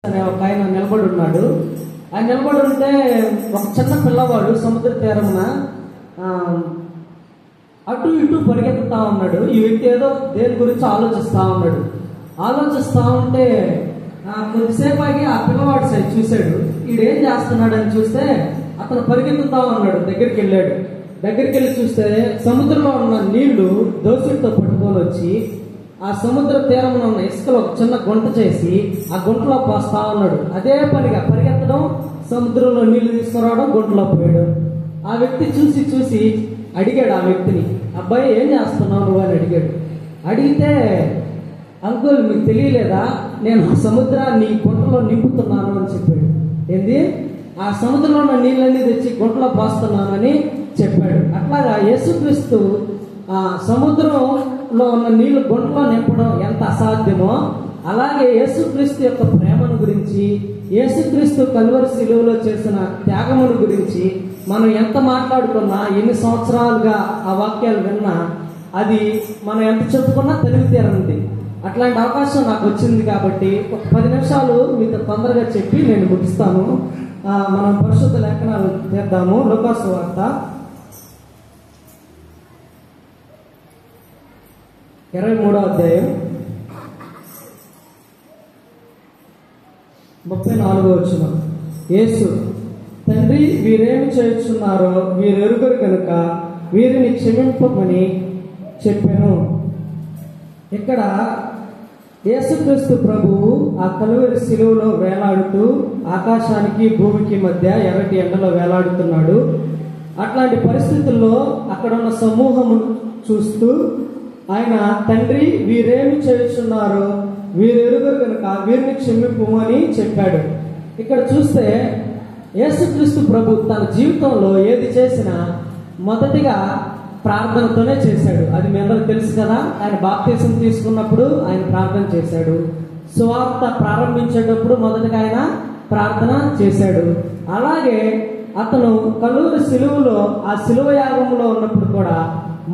అనే ఒక ఆయన నిలబడి ఉన్నాడు. ఆయన నిలబడి ఉంటే ఒక చిన్న పిల్లవాడు సముద్ర తీరమున అటు ఇటు పరిగెత్తుతా ఉన్నాడు. ఈ వ్యక్తి ఏదో దేని గురించి ఆలోచిస్తా ఉన్నాడు. ఆలోచిస్తా ఉంటే కొద్దిసేపు ఆగి ఆ పిల్లవాడు సైడ్ చూశాడు. ఈడేం చేస్తున్నాడు అని చూస్తే అతను పరిగెత్తుతా ఉన్నాడు. దగ్గరికి వెళ్ళాడు. దగ్గరికి వెళ్ళి చూస్తే సముద్రంలో ఉన్న నీళ్లు దోసుడితో పట్టుకొని వచ్చి ఆ సముద్ర తీరంలో ఉన్న ఇసుకలో ఒక చిన్న గుంట చేసి ఆ గుంటలో పోస్తా ఉన్నాడు. అదే పనిగా పరిగెత్తడం, సముద్రంలో నీళ్లు తీసుకురావడం, గుంటలో పోయాడు. ఆ వ్యక్తి చూసి అడిగాడు ఆ వ్యక్తిని, అబ్బాయి ఏం చేస్తున్నావు నువ్వు అని అడిగాడు. అడిగితే, అంకుల్ మీకు తెలియలేదా, నేను ఆ సముద్రాన్ని గుంటలో నింపుతున్నాను అని చెప్పాడు. ఏంది? ఆ సముద్రంలో ఉన్న నీళ్ళన్నీ తెచ్చి గుంటలో పోస్తున్నానని చెప్పాడు. అట్లాగా యేసుక్రీస్తు ఆ సముద్రంలో ఉన్న నీళ్లు గుంటలో నింపడం ఎంత అసాధ్యమో, అలాగే యేసుక్రీస్తు యొక్క ప్రేమను గురించి, యేసుక్రీస్తు కల్వరి శిలువలో చేసిన త్యాగమును గురించి మనం ఎంత మాట్లాడుకున్నా, ఎన్ని సంవత్సరాలుగా ఆ వాక్యాలు విన్నా, అది మనం ఎంత చెప్పుకున్నా తెలివి తీరనుంది. అట్లాంటి అవకాశం నాకు వచ్చింది కాబట్టి ఒక 10 నిమిషాలు మీతో తొందరగా చెప్పి నేను ముగిస్తాను. మనం పరిశుద్ధ లేఖనాలు చేద్దాము. లూకా సువార్త 23వ అధ్యాయం 34వ వచనం. యేసు, తండ్రి వీరేమి చేయుచున్నారో వీరెరుగరు కనుక వీరిని క్షమింపమని చెప్పాను. ఇక్కడ యేసుక్రీస్తు ప్రభువు ఆ కలువరి శిలువలో వేలాడుతూ ఆకాశానికి భూమికి మధ్య ఎర్రటి ఎండలో వేలాడుతున్నాడు. అట్లాంటి పరిస్థితుల్లో అక్కడ ఉన్న సమూహము చూస్తూ ఆయన, తండ్రి వీరేమి చేయుచున్నారో వీరెరుగరు కనుక వీరిని క్షమింపమని చెప్పాడు. ఇక్కడ చూస్తే యేసుక్రీస్తు ప్రభు తన జీవితంలో ఏది చేసినా మొదటిగా ప్రార్థనతోనే చేశాడు. అది మీ అందరికి తెలుసు కదా. ఆయన బాప్తిసం తీసుకున్నప్పుడు ఆయన ప్రార్థన చేశాడు. సువార్త ప్రారంభించేటప్పుడు మొదటగా ఆయన ప్రార్థన చేశాడు. అలాగే అతను కలువరి శిలువలో ఆ శిలువ యాగంలో ఉన్నప్పుడు కూడా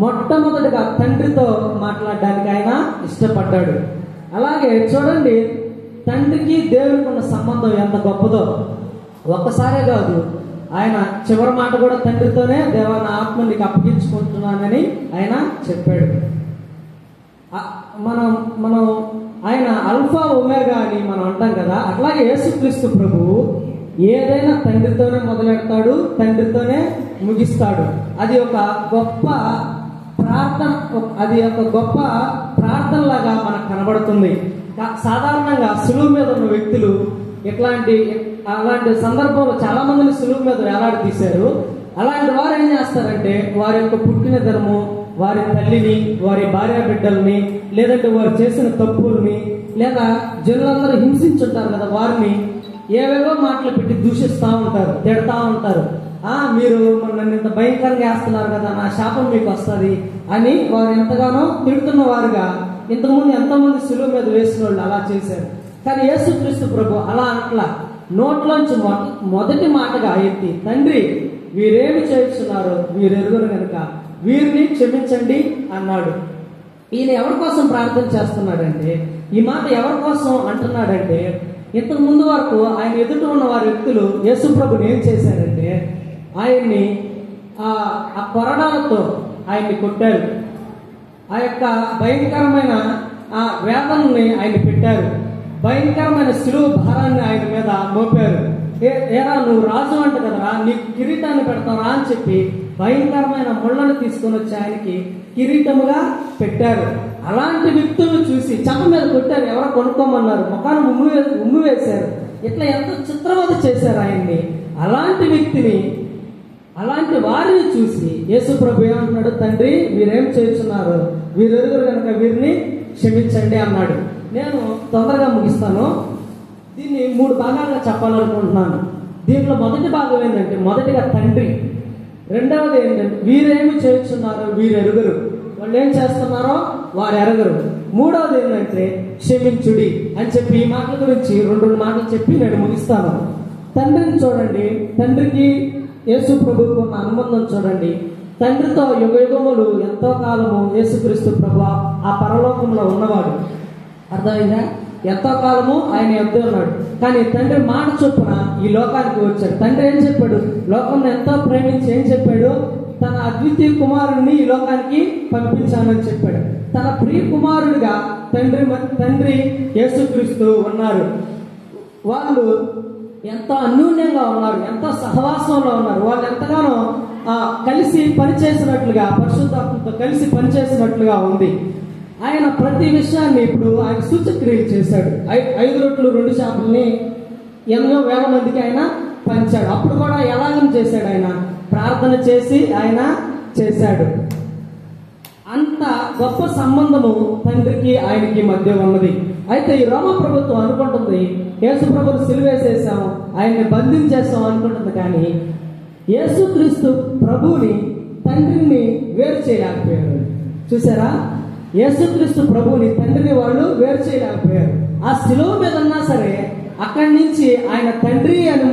మొట్టమొదటిగా తండ్రితో మాట్లాడడానికి ఆయన ఇష్టపడ్డాడు. అలాగే చూడండి, తండ్రికి దేవునికి ఉన్న సంబంధం ఎంత గొప్పదో. ఒక్కసారే కాదు, ఆయన చివరి మాట కూడా తండ్రితోనే, దేవా నా ఆత్మ నీకు అప్పగించుకుంటున్నానని ఆయన చెప్పాడు. మనం ఆయన అల్ఫా ఒమేగా అని మనం అంటాం కదా. అట్లాగే యేసుక్రీస్తు ప్రభువు ఏదైనా తండ్రితోనే మొదలెడతాడు, తండ్రితోనే ముగిస్తాడు. అది ఒక గొప్ప ప్రార్థన, అది ఒక గొప్ప ప్రార్థనలాగా మనకు కనబడుతుంది. సాధారణంగా సులువు మీద ఉన్న వ్యక్తులు అలాంటి సందర్భంలో చాలా మందిని సులువు మీద వేలాడి తీశారు. అలాంటి వారు ఏం చేస్తారంటే వారి యొక్క పుట్టిన దినము, వారి తల్లిని, వారి భార్య బిడ్డల్ని, లేదంటే వారు చేసిన తప్పుల్ని, లేదా జనులందరూ హింసించుంటారు కదా, వారిని ఏవేవో మాటలు పెట్టి దూషిస్తూ ఉంటారు, తిడతా ఉంటారు. మీరు నన్ను ఇంత భయంకరంగా వేస్తున్నారు కదా, నా శాపం మీకు వస్తుంది అని వారు ఎంతగానో తిడుతున్న వారుగా ఇంతకుముందు ఎంతోమంది సులువు మీద వేసిన వాళ్ళు అలా చేశారు. కానీ యేసుక్రీస్తు ప్రభు అలా అట్లా నోట్లోంచి మొదటి మాటగా ఎత్తి, తండ్రి వీరేమి చేస్తున్నారో వీరెరుగరు కనుక వీరిని క్షమించండి అన్నాడు. ఈయన ఎవరి కోసం ప్రార్థన చేస్తున్నాడంటే, ఈ మాట ఎవరి కోసం అంటున్నాడంటే, ఇంతకు ముందు వరకు ఆయన ఎదుట ఉన్న వారి వ్యక్తులు యేసు ప్రభుని ఏం చేశారంటే, ఆయన్ని ఆ కొరడాలతో ఆయన్ని కొట్టారు. ఆ యొక్క భయంకరమైన ఆ వేదనని ఆయన పెట్టారు. భయంకరమైన శిలువ భారాన్ని ఆయన మీద మోపారు. ఏరా నువ్వు రాజు అంట కదరా, నీకు కిరీటాన్ని పెడతారా అని చెప్పి భయంకరమైన ముళ్ళను తీసుకొని వచ్చి ఆయనకి కిరీటముగా పెట్టారు. అలాంటి వ్యక్తులను చూసి చెంప మీద కొట్టారు. ఎవరో కొనుక్కోమన్నారు, ముఖాన్ని ఉమ్ము వేశారు. ఇట్లా ఎంత చిత్రవద చేశారు ఆయన్ని. అలాంటి వ్యక్తిని, అలాంటి వారిని చూసి యేసు ప్రభు ఏమంటున్నాడు, తండ్రి వీరేం చేస్తున్నారు వీరెరుగురు కనుక వీరిని క్షమించండి అన్నాడు. నేను తొందరగా ముగిస్తాను. దీన్ని 3 భాగాలుగా చెప్పాలనుకుంటున్నాను. దీంట్లో మొదటి భాగం ఏంటంటే, మొదటిగా తండ్రి, రెండవది ఏంటంటే వీరేమి చేస్తున్నారో వీరెరుగరు, వాళ్ళు ఏం చేస్తున్నారో వారు ఎరగరు. మూడవది ఏంటంటే క్షమించుడి అని చెప్పి ఈ మాటల గురించి 2 మాటలు చెప్పి నేను ముగిస్తాను. తండ్రిని చూడండి, తండ్రికి యేసు ప్రభువుకు ఉన్న అనుబంధం చూడండి. తండ్రితో యుగయుగములు ఎంతో కాలము యేసుక్రీస్తు ప్రభు ఆ పరలోకంలో ఉన్నవాడు. అర్థమైందా? ఎంతో కాలము ఆయన యొద్ద ఉన్నాడు. కానీ తండ్రి మాట చొప్పున ఈ లోకానికి వచ్చాడు. తండ్రి ఏం చెప్పాడు? లోకంలో ఎంతో ప్రేమించి ఏం చెప్పాడు? తన అద్వితీయ కుమారుడిని ఈ లోకానికి పంపించానని చెప్పాడు. తన ప్రియ కుమారుడిగా తండ్రి యేసుక్రీస్తు ఉన్నారు. వాళ్ళు ఎంతో అన్యోన్యంగా ఉన్నారు, ఎంతో సహవాసంలో ఉన్నారు. వాళ్ళు ఎంతగానో కలిసి పనిచేసినట్లుగా, పరిశుద్ధాత్మతో కలిసి పనిచేసినట్లుగా ఉంది. ఆయన ప్రతి విషయాన్ని ఇప్పుడు ఆయన సూచక్రియలు చేశాడు. 5 రొట్టెలు 2 చేపల్ని ఎన్నో వేల మందికి ఆయన పంచాడు. అప్పుడు కూడా ఎలాగని చేశాడు? ఆయన ప్రార్థన చేసి ఆయన చేశాడు. అంత గొప్ప సంబంధము తండ్రికి ఆయనకి మధ్య ఉన్నది. అయితే ఈ రోమ ప్రభుత్వం అనుకుంటుంది యేసు ప్రభుని సిలువేసేసాం, ఆయన్ని బంధించేసాం అనుకుంటుంది. కానీ యేసుక్రీస్తు ప్రభువుని తండ్రిని వేరు చేయలేకపోయారు. చూసారా? యేసుక్రీస్తు ప్రభువుని తండ్రిని వాళ్ళు వేరు చేయలేకపోయారు. ఆ శిలువ మీద ఉన్నా సరే అక్కడి నుంచి ఆయన తండ్రి అని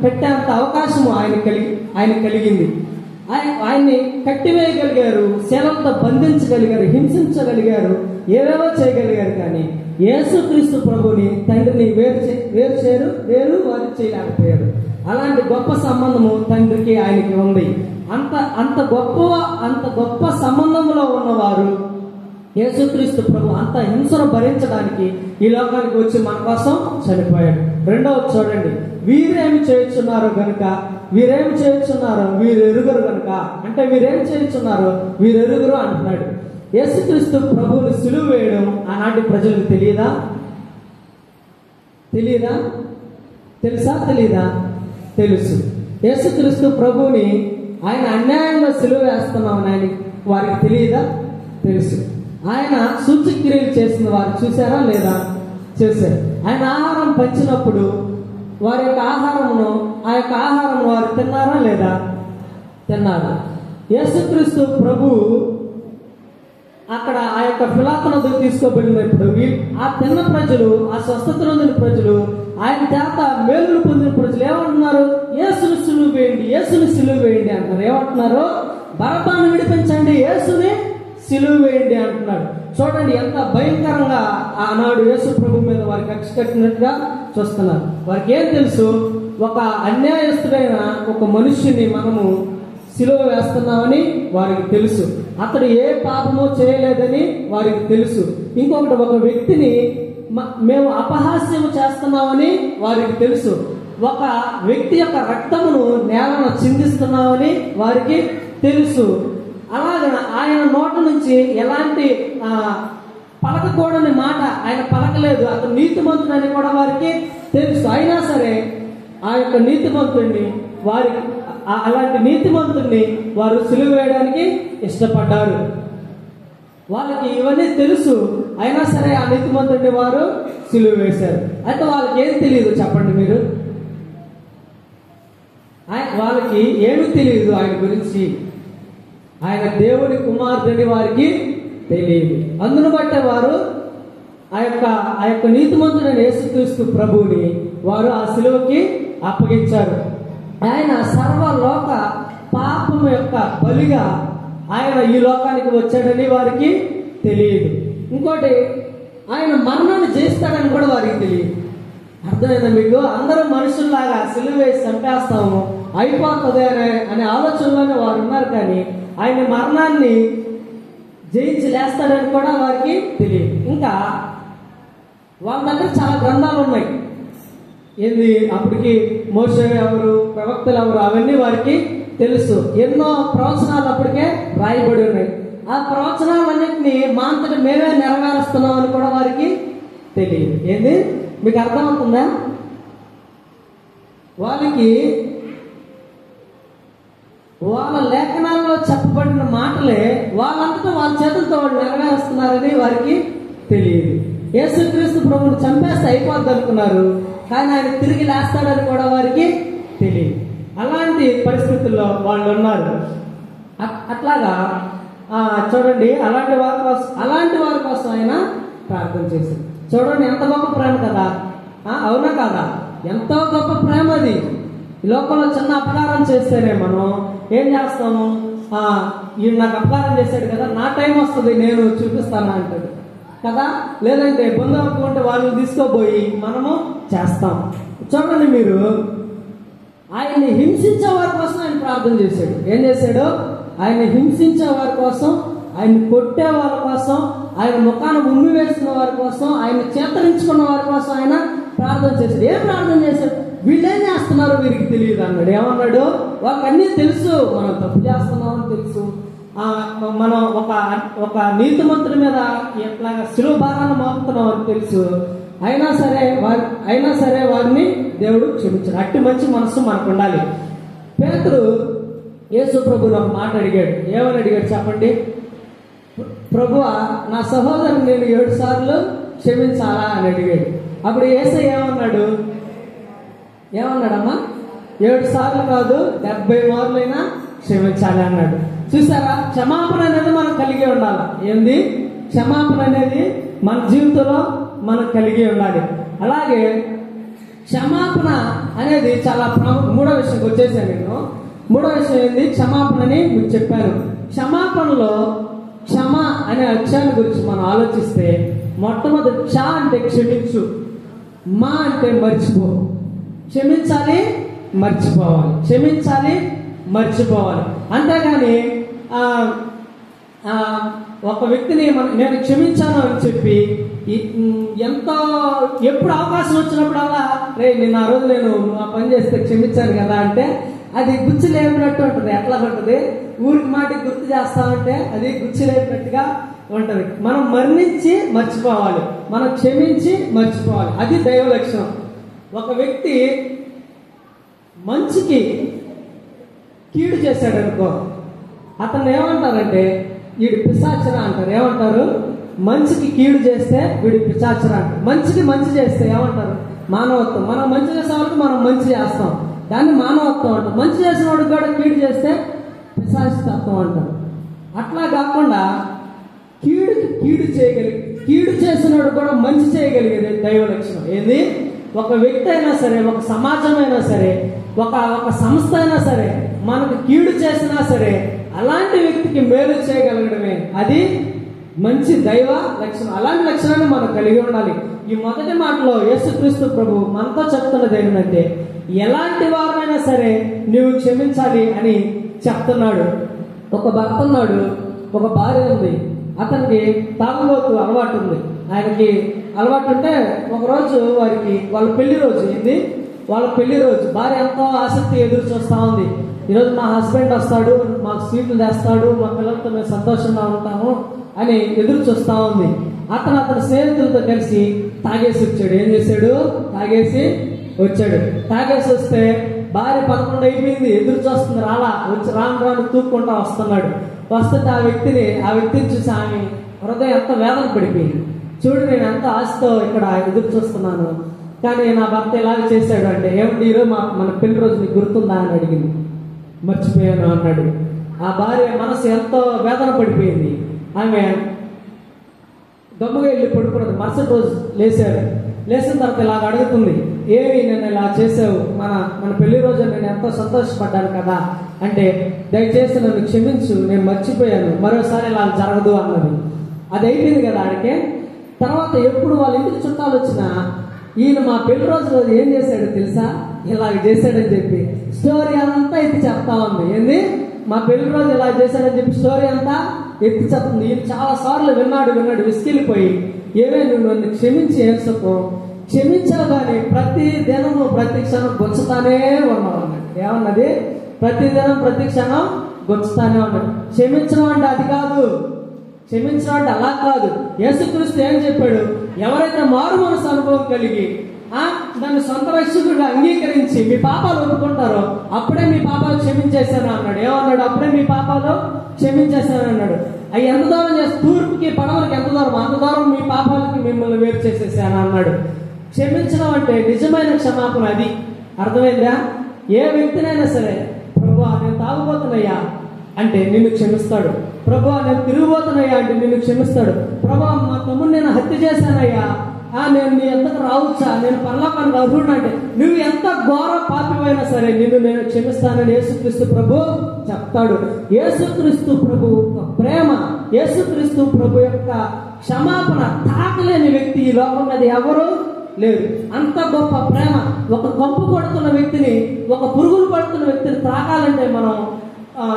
పెట్టేంత అవకాశము ఆయన కలిగింది. ఆయన్ని కట్టివేయగలిగారు, శిలతో బంధించగలిగారు, హింసించగలిగారు, ఏవేవో చేయగలిగారు. కానీ యేసుక్రీస్తు ప్రభుని తండ్రిని వేరు వారు చేయలేకపోయారు. అలాంటి గొప్ప సంబంధము తండ్రికి ఆయనకి ఉంది. అంత గొప్ప సంబంధంలో ఉన్నవారు యేసుక్రీస్తు ప్రభు అంత హింసను భరించడానికి ఈ లోకానికి వచ్చి మన కోసం చనిపోయాడు. రెండవది చూడండి, వీరేమి చేయుచున్నారో గనుక వీరు ఎరుగురు గనుక, అంటే వీరేం చేయుచున్నారో వీరు ఎరుగురు అంటున్నాడు. యేసుక్రీస్తు ప్రభువుని సిలువ వేయడం ఆనాటి ప్రజలకు తెలియదా? తెలుసా? తెలీదా? తెలుసు. యేసుక్రీస్తు ప్రభువుని ఆయన అన్యాయంగా సిలువ వేస్తున్నామని ఆయన వారికి తెలియదా? తెలుసు. ఆయన సూచక్రియలు చేసిన వారు చూసారా లేదా? చేశారు. ఆయన ఆహారం పంచినప్పుడు వారి యొక్క ఆహారం వారు తిన్నారా లేదా? తిన్నారు. యేసుక్రీస్తు ప్రభువు అక్కడ ఆ యొక్క పిలాతు నదులు తీసుకోబడినప్పుడు ఆ తిన్న ప్రజలు, ఆ స్వస్థత నొందిన ప్రజలు, ఆయన చేత మేలులు పొందిన ప్రజలు ఏమంటున్నారు? యేసుని సిలువ వేయండి అంటున్నారు. ఏమంటున్నారు? బరబ్బాను విడిపించండి, యేసుని సిలువ వేయండి అంటున్నాడు. చూడండి ఎంత భయంకరంగా ఆనాడు యేసు ప్రభు మీద వారికి కక్ష కట్టినట్టుగా చూస్తున్నారు. వారికి ఏం తెలుసు? ఒక అన్యాయస్తుడైన ఒక మనుష్యుని మనము సిలువ వేస్తున్నామని వారికి తెలుసు. అతడు ఏ పాపము చేయలేదని వారికి తెలుసు. ఇంకొకటి, ఒక వ్యక్తిని మేము అపహాస్యము చేస్తున్నామని వారికి తెలుసు. ఒక వ్యక్తి యొక్క రక్తమును నేలను చిందిస్తున్నామని వారికి తెలుసు. అలాగే ఆయన నోట నుంచి ఎలాంటి పలకకూడని మాట ఆయన పలకలేదు. అతను నీతిమంతుడని కూడా వారికి తెలుసు. అయినా సరే ఆ యొక్క నీతిమంతుడిని అలాంటి నీతిమంతుడిని వారు సిలువ వేయడానికి ఇష్టపడ్డారు. వాళ్ళకి ఇవన్నీ తెలుసు, అయినా సరే ఆ నీతిమంతుడిని వారు సిలువ వేశారు. అయితే వాళ్ళకి ఏం తెలియదు చెప్పండి మీరు? వాళ్ళకి ఏమీ తెలియదు ఆయన గురించి. ఆయన దేవుని కుమారుడని వారికి తెలియదు. అందును బట్టే వారు ఆ యొక్క నీతిమంతుడైన యేసుక్రీస్తు ప్రభువుని వారు ఆ సిలువకి అప్పగించారు. ఆయన సర్వలోక పాపము యొక్క బలిగా ఆయన ఈ లోకానికి వచ్చాడని వారికి తెలియదు. ఇంకోటి, ఆయన మరణాన్ని జయిస్తాడని కూడా వారికి తెలియదు. అర్థమైందా మీకు? అందరూ మనుషుల్లాగా సిలువ వేసి చంపేస్తాము, అయిపోతుంది అనే ఆలోచనలోనే వారు ఉన్నారు. కానీ ఆయన మరణాన్ని జయించి లేస్తాడని కూడా వారికి తెలియదు. ఇంకా వాళ్ళ దగ్గర చాలా గ్రంథాలు ఉన్నాయి. ఏంది అప్పటికి మోషే ఎవరు, ప్రవక్తలు ఎవరు, అవన్నీ వారికి తెలుసు. ఎన్నో ప్రవచనాలు అప్పటికే రాయబడి ఉన్నాయి. ఆ ప్రవచనాలన్నింటినీ మా అంతటి మేమే నెరవేరుస్తున్నాం అని కూడా వారికి తెలియదు. ఏంది మీకు అర్థమవుతుందా? వాళ్ళ లేఖనాల్లో చెప్పబడిన మాటలే వాళ్ళంతటా వాళ్ళ చేతులతో వాళ్ళు నెరవేరుస్తున్నారని వారికి తెలియదు. యేసుక్రీస్తు ప్రభువుని చంపేస్తే అయిపోద్ది అనుకున్నారు, కానీ ఆయన తిరిగి లేస్తాడని కూడా వారికి తెలియదు. అలాంటి పరిస్థితుల్లో వాళ్ళు ఉన్నారు. అట్లాగా చూడండి, అలాంటి వారి కోసం ఆయన ప్రార్థన చేశారు. చూడండి ఎంత గొప్ప ప్రేమ కదా, అవునా కాదా? ఎంతో గొప్ప ప్రేమ అది. ఈ లోకంలో చిన్న అపకారం చేస్తేనే మనం ఏం చేస్తాము? ఈయన నాకు అపకారం చేశాడు కదా, నా టైం వస్తుంది, నేను చూపిస్తాను అంటాడు. కదా, లేదంటే బంధువులు ఉంటే వాళ్ళని తీసుకోపోయి మనము చేస్తాం. చూడండి మీరు, ఆయన్ని హింసించే వారి కోసం ఆయన ప్రార్థన చేశాడు. ఏం చేశాడు? ఆయన్ని హింసించే వారి కోసం, ఆయన్ని కొట్టే వారి కోసం, ఆయన ముఖాన ఉమ్మి వేసిన వారి కోసం, ఆయన చేతరించుకున్న వారి కోసం ఆయన ప్రార్థన చేశాడు. ఏం ప్రార్థన చేశాడు? వీళ్ళేం చేస్తున్నారు వీరికి తెలియదు అన్నాడు. ఏమన్నాడు? వాళ్ళకి అన్నీ తెలుసు, మనం తప్పు చేస్తున్నామని తెలుసు, మనం ఒక నీతిమంతుడి మీద ఎట్లాగా శిలువ భారాన్ని మోపుతున్నామని తెలుసు, అయినా సరే వారిని దేవుడు క్షమించాడు. అట్టి మంచి మనసు మనకు ఉండాలి. పేతురు యేసు ప్రభువుని ఒక మాట అడిగాడు. ఏమని అడిగాడు చెప్పండి? ప్రభువా, నా సహోదరుని నేను 7 సార్లు క్షమించాలా అని అడిగాడు. అప్పుడు యేసయ్య ఏమన్నాడమ్మా? 7 సార్లు కాదు, 70 మార్లైనా క్షమించాలి అన్నాడు. చూసారా, క్షమాపణ అనేది మనం కలిగి ఉండాలి. ఏంది? క్షమాపణ అనేది మన జీవితంలో మనం కలిగి ఉండాలి. అలాగే క్షమాపణ అనేది చాలా మూడో విషయంకి వచ్చేసాను నేను. మూడో విషయం ఏంది? క్షమాపణని మీకు చెప్పాను. క్షమాపణలో క్షమ అనే అక్షరాన్ని గురించి మనం ఆలోచిస్తే, మొట్టమొదటి క్ష అంటే క్షమించు, మా అంటే మర్చిపో. క్షమించాలి, మర్చిపోవాలి, క్షమించాలి, మర్చిపోవాలి. అంతేగాని ఒక వ్యక్తిని నేను క్షమించాను అని చెప్పి ఎప్పుడు అవకాశం వచ్చినప్పుడల్లా నిన్న ఆ రోజు నేను ఆ పని చేస్తే క్షమించాను కదా అంటే అది గుచ్చి లేపినట్టు ఉంటుంది. ఎట్లా ఉంటుంది? ఊరికి మాటికి గుర్తు చేస్తామంటే అది గుచ్చి లేపినట్టుగా ఉంటుంది. మనం మరణించి మర్చిపోవాలి, మనం క్షమించి మర్చిపోవాలి. అది దైవ లక్షణం. ఒక వ్యక్తి మంచికి కీడు చేశాడు అనుకో, అతను ఏమంటారంటే వీడి పిశాచర అంటారు. ఏమంటారు? మంచికి కీడు చేస్తే వీడి పిశాచర అంటారు. మంచికి మంచి చేస్తే ఏమంటారు? మానవత్వం. మనం మంచి చేసే వాళ్ళకి మనం మంచి చేస్తాం, దాన్ని మానవత్వం అంటాం. మంచి చేసిన వాడికి కూడా కీడు చేస్తే పిశాచతత్వం అంటారు. అట్లా కాకుండా కీడు చేసిన వాడు కూడా మంచి చేయగలిగేది దైవ లక్షణం. ఏంది? ఒక వ్యక్తి అయినా సరే, ఒక సమాజం అయినా సరే, ఒక సంస్థ అయినా సరే, మనకు కీడు చేసినా సరే అలాంటి వ్యక్తికి మేలు చేయగలగడమే అది మంచి దైవ లక్షణం. అలాంటి లక్షణాన్ని మనం కలిగి ఉండాలి. ఈ మొదటి మాటలో యేసుక్రీస్తు ప్రభు మనతో చెప్తున్నది ఏంటంటే, ఎలాంటి వారైనా సరే నువ్వు క్షమించాలి అని చెప్తున్నాడు. ఒక భర్త ఉన్నాడు, ఒక భార్య ఉంది. అతనికి తాగుబోతు అలవాటు ఉంది. ఆయనకి అలవాటు ఉంటే ఒకరోజు వాళ్ళ పెళ్లి రోజు ఏంది, వాళ్ళ పెళ్లి రోజు భార్య ఎంతో ఆసక్తి ఎదురు చూస్తూ ఉంది. ఈరోజు మా హస్బెండ్ వస్తాడు, మాకు స్వీట్లు తెస్తాడు, మా పిల్లలతో మేము సంతోషంగా ఉంటాము అని ఎదురు చూస్తూ ఉంది. అతని స్నేహితులతో కలిసి తాగేసి వచ్చాడు. ఏం చేశాడు? తాగేసి వచ్చాడు. తాగేసి వస్తే భార్య 11 అయిపోయింది, ఎదురు చూస్తుంది, రాను తూక్కుంటా వస్తున్నాడు. వస్తుంటే ఆ వ్యక్తిని చూసి ఆమె హృదయం ఎంత వేదన పడిపోయింది. చూడు, నేను ఎంత ఆశతో ఇక్కడ ఎదురు చూస్తున్నాను, కానీ నా భర్త ఎలాగ చేశాడు అంటే, ఏమిటి ఈరోజు మన పెళ్లి రోజు నీకు గుర్తుందా అని అడిగింది. మర్చిపోయాను అన్నాడు. ఆ భార్య మనసు ఎంతో వేదన పడిపోయింది. ఆమె దమ్ముగా వెళ్ళి పడుకున్నది. మరుసటి రోజు లేచిన తర్వాత ఇలాగ అడుగుతుంది, ఏమి నేను ఇలా చేసావు, మన పెళ్లి రోజు నేను ఎంతో సంతోషపడ్డాను కదా అంటే, దయచేసి నన్ను క్షమించు, నేను మర్చిపోయాను, మరోసారి ఇలా జరగదు అన్నది. అది అయిపోయింది కదా ఆడికే. తర్వాత ఎప్పుడు వాళ్ళ ఇంటికి చుట్టాలు వచ్చినా, ఈయన మా పెళ్లి రోజు ఏం చేశాడో తెలుసా, ఇలాగ చేశాడని చెప్పి స్టోరీ అంతా ఎత్తి చెప్తా ఉంది. ఏంది? మా పెళ్లి రోజు ఇలా చేశాడని చెప్పి స్టోరీ అంతా ఎత్తి చెప్తుంది. ఈయన చాలా సార్లు విన్నాడు విసిగిలిపోయి, ఏమే నువ్వు నన్ను క్షమించి ఏసుకో, క్షమించావు కానీ ప్రతి దినము ప్రతి క్షణం గుంచుతానే ఉన్నావు అన్నాడు. ఏమన్నది? ప్రతి దినం ప్రతి క్షణం గుంచుతానే ఉన్నాడు. క్షమించడం అంటే అది కాదు, క్షమించడం అంటే అలా కాదు. యేసుక్రీస్తు ఏం చెప్పాడు? ఎవరైతే మారు మనసు అనుభవం కలిగి దాన్ని సొంత రక్షకుడిగా అంగీకరించి మీ పాపాలు ఒప్పుకుంటారో అప్పుడే మీ పాపాలు క్షమించేశాను అన్నాడు. ఏమన్నాడు? అప్పుడే మీ పాపాలు క్షమించేశాను అన్నాడు. అవి ఎంత దూరం చేస్తే, తూర్పుకి పడవలకి ఎంత దూరం, అంత దూరం మీ పాపాలకి మిమ్మల్ని వేరు చేసేసాను అన్నాడు. క్షమించడం అంటే నిజమైన క్షమాపణ. అది అర్థమైందా? ఏ వ్యక్తినైనా సరే, ప్రభువా నేను తాగుబోతున్నాయ్యా అంటే నిన్ను క్షమిస్తాడు. ప్రభువా నేను తిరిగిపోతున్నాయ్యా అంటే నిన్ను క్షమిస్తాడు. ప్రభువా మా తమ్ముడు నేను హత్య చేశానయ్యా, నేను నీ ఎంతకు రావచ్చా, నేను పరలోకానికి అర్హుడిని అంటే, నువ్వు ఎంత ఘోర పాపివైనా సరే నేను క్షమిస్తానని యేసుక్రీస్తు ప్రభు చెప్తాడు. యేసుక్రీస్తు ప్రభు యొక్క ప్రేమ, యేసుక్రీస్తు ప్రభు యొక్క క్షమాపణ తాకలేని వ్యక్తి ఈ లోకం మీద ఎవరు లేరు. అంత గొప్ప ప్రేమ. ఒక కంపు పడుతున్న వ్యక్తిని, ఒక పురుగులు పడుతున్న వ్యక్తిని తాకాలంటే మనం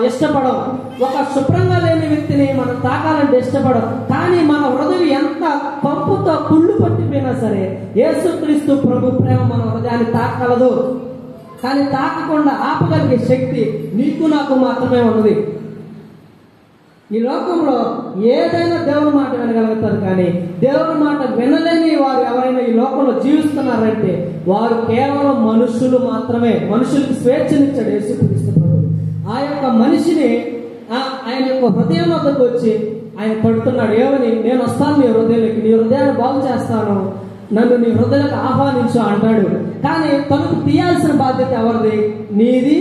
ఇష్టపడం. ఒక శుభ్రంగా లేని వ్యక్తిని మనం తాకాలంటే ఇష్టపడం. కానీ మన హృదయం ఎంత పంపుతో కుళ్ళు పట్టిపోయినా సరే యేసుక్రీస్తు ప్రభు ప్రేమ మన హృదయాన్ని తాకగలదు. కానీ తాకకుండా ఆపగలిగే శక్తి నీకు నాకు మాత్రమే ఉన్నది. ఈ లోకంలో ఏదైనా దేవుని మాట వినగలుగుతారు, కానీ దేవుని మాట వినలేని వారు ఎవరైనా ఈ లోకంలో జీవిస్తున్నారంటే వారు కేవలం మనుషులు మాత్రమే. మనుషులకి స్వేచ్ఛనిచ్చాడు యేసుక్రీస్తు ప్రభు. ఆ యొక్క మనిషిని ఆయన యొక్క హృదయం వద్దకు వచ్చి ఆయన పడుతున్నాడు. ఏమని? నేను వస్తాను నీ హృదయంలోకి, నీ హృదయాన్ని బాగు చేస్తాను, నన్ను నీ హృదయానికి ఆహ్వానించు అంటాడు. కానీ తలుపు తీయాల్సిన బాధ్యత ఎవరిది? నీది,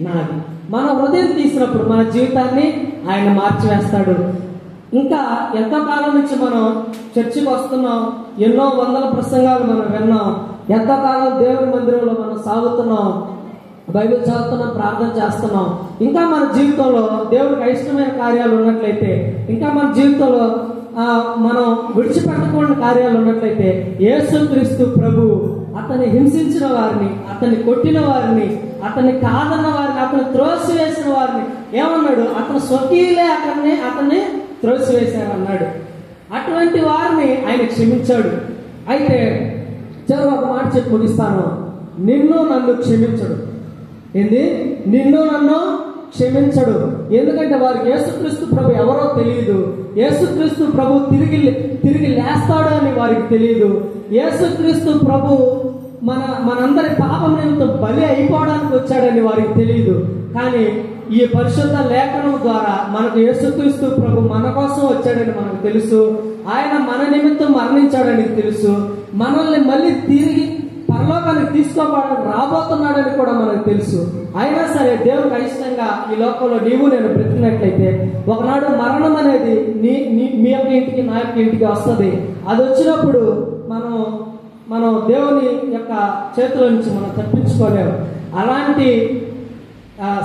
నాది. మన హృదయం తీసినప్పుడు మన జీవితాన్ని ఆయన మార్చివేస్తాడు. ఇంకా ఎంతో కాలం నుంచి మనం చర్చికి వస్తున్నాం, ఎన్నో వందల ప్రసంగాలు మనం విన్నాం, ఎంతో కాలం దేవుని మందిరంలో మనం సాగుతున్నాం, బైబిల్ చదువుతున్నాం, ప్రార్థన చేస్తున్నాం. ఇంకా మన జీవితంలో దేవుడికి ఇష్టమైన కార్యాలు ఉన్నట్లయితే, ఇంకా మన జీవితంలో మనం విడిచిపెట్టకూడని కార్యాలు ఉన్నట్లయితే యేసుక్రీస్తు ప్రభు అతన్ని హింసించిన వారిని, అతన్ని కొట్టిన వారిని, అతన్ని కాదన్న వారిని, అతన్ని త్రోసివేసిన వారిని ఏమన్నాడు? అతను స్వకీయులే అతన్ని త్రోసివేశారు అన్నాడు. అటువంటి వారిని ఆయన క్షమించాడు. అయితే చివరి ఒక మాట చెప్పి ముగిస్తాను. నిన్ను నన్ను క్షమించడు. ఏంది? నిన్ను నన్ను క్షమించడు. ఎందుకంటే వారికి యేసుక్రీస్తు ప్రభు ఎవరో తెలియదు. యేసుక్రీస్తు ప్రభు తిరిగి లేస్తాడు అని వారికి తెలియదు. యేసుక్రీస్తు ప్రభు మనందరి పాపం నిమిత్తం బలి అయిపోవడానికి వచ్చాడని వారికి తెలియదు. కానీ ఈ పరిశుద్ధ లేఖనం ద్వారా మనకు యేసుక్రీస్తు ప్రభు మన కోసం వచ్చాడని మనకు తెలుసు. ఆయన మన నిమిత్తం మరణించాడని తెలుసు. మనల్ని మళ్ళీ తిరిగి పరలోకానికి తీసుకోవడానికి రాబోతున్నాడని కూడా మనకు తెలుసు. అయినా సరే దేవునికి అయిష్టంగా ఈ లోకంలో నీవు నేను బ్రతికినట్లయితే ఒకనాడు మరణం అనేది మీ యొక్క ఇంటికి, నా యొక్క ఇంటికి వస్తుంది. అది వచ్చినప్పుడు మనం దేవుని యొక్క చేతుల నుంచి మనం తప్పించుకోలేము. అలాంటి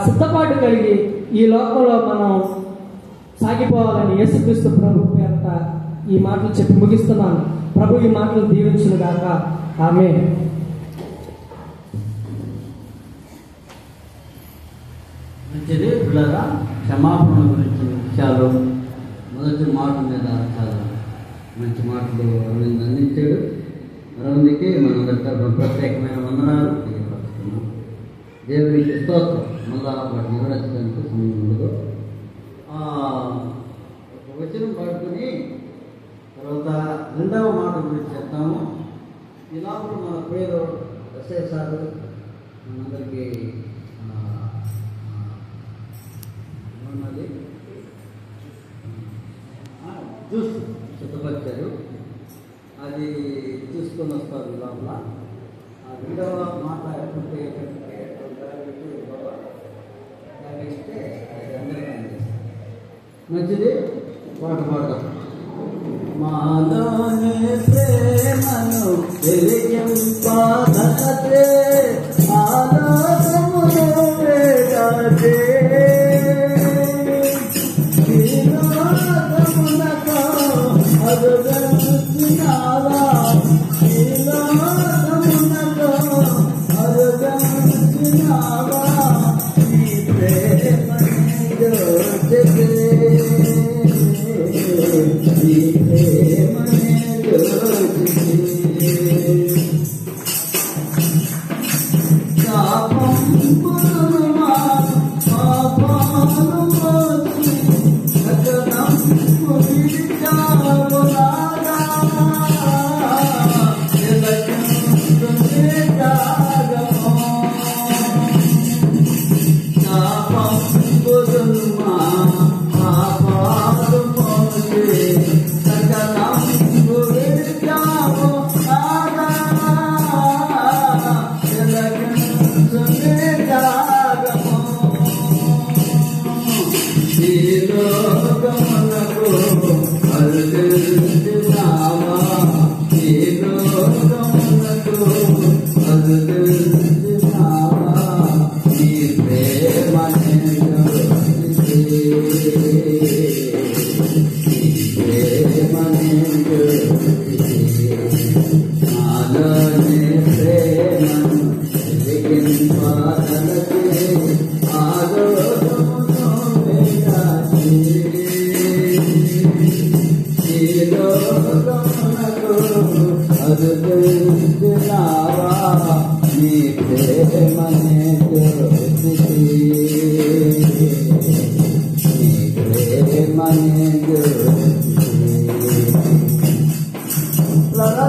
సిద్ధపాటు కలిగి ఈ లోకంలో మనం సాగిపోవాలని యేసుక్రీస్తు ప్రభు పేరట ఈ మాటలు చెప్పి ముగిస్తున్నాను. ప్రభు ఈ మాటలు దీవించును గాక. ఆమేన్. మంచిది పిల్లరా, క్షమాపణ గురించి విషయాలు మొదటి మాట మీద చాలా మంచి మాటలు అరవింద్ అందించాడు. అరవింద్కి మనందరి తరఫున ప్రత్యేకమైన వందనాలు తెలియపరుస్తున్నాం. దేవునికి స్తోత్రం. మళ్ళా వాటిని వివరించడానికి సమయం ఉండదు. ఒక వచనం పడుకుని తర్వాత రెండవ మాట గురించి చెప్తాము. ఇలాగ మన పేరు విశేషాలు మనందరికీ జ్యూస్ సిద్ధపరిచారు. అది తీసుకొని వస్తారు లోపల. రెండవ మాట ఎప్పుడంటే ఇస్తే అది అందరికీ మంచిది. పాట పాడదాం. మాలోని ప్రేమను వెలిగింపగలదే ఆలోకమును వేగదే ఈలోకమునకు అరుగనుచున్నావా ఈలోకమునకు అరుగనుచున్నావా ఈ ప్రేమని జోచితే ఈ ప్రేమని జోచితే శాపం పురుమా పాపాను మోచి సకలం పురిచావులాగా ఎలకుంటే జాగమో శాపం పురుమా పాపాను మోచి సకలం పురిచావులాగా ఎలకుంటే జాగమో ఈ లోకమునకు అరుదించినావా ఈ లోకమునకు అరుదించినావా ఈ ప్రేమని జోచితే ఈ ప్రేమని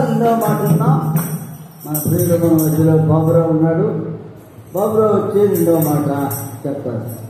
రెండో మాట మన ప్రియుల మధ్యలో బాబురావు ఉన్నాడు. బాబురావు వచ్చి రెండో మాట చెప్తారు.